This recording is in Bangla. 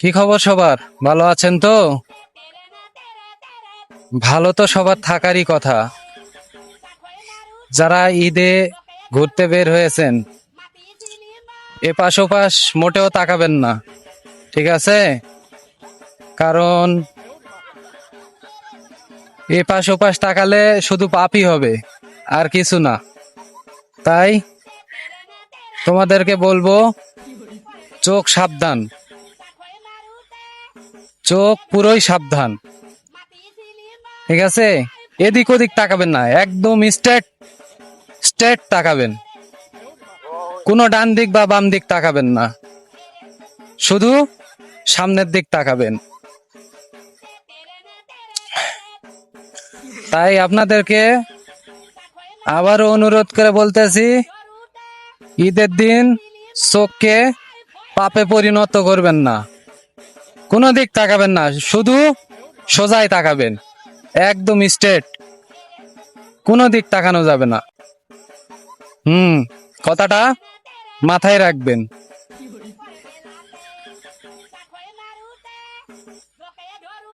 কি খবর সবার? ভালো আছেন তো? ভালো তো সবার থাকারই কথা। যারা ঈদে ঘুরতে বের হয়েছেন, এপাশ ওপাশ মোটেও তাকাবেন না, ঠিক আছে? কারণ এপাশ ওপাশ তাকালে শুধু পাপই হবে, আর কিছু না। তাই তোমাদেরকে বলবো, চোখ সাবধান, চোখ পুরোই সাবধান, ঠিক আছে? এদিক ওদিক তাকাবেন না, একদম স্ট্রেট স্ট্রেট তাকাবেন। কোনো ডান দিক বা বাম দিক তাকাবেন না, শুধু সামনের দিক তাকাবেন। তাই আপনাদেরকে আবারও অনুরোধ করে বলতেছি, ঈদের দিন চোখকে পাপে পরিণত করবেন না, কোনো দিক তাকাবেন না, শুধু সোজাই তাকাবেন, একদম স্ট্রেট, কোনো দিক তাকানো যাবে না। কথাটা মাথায় রাখবেন।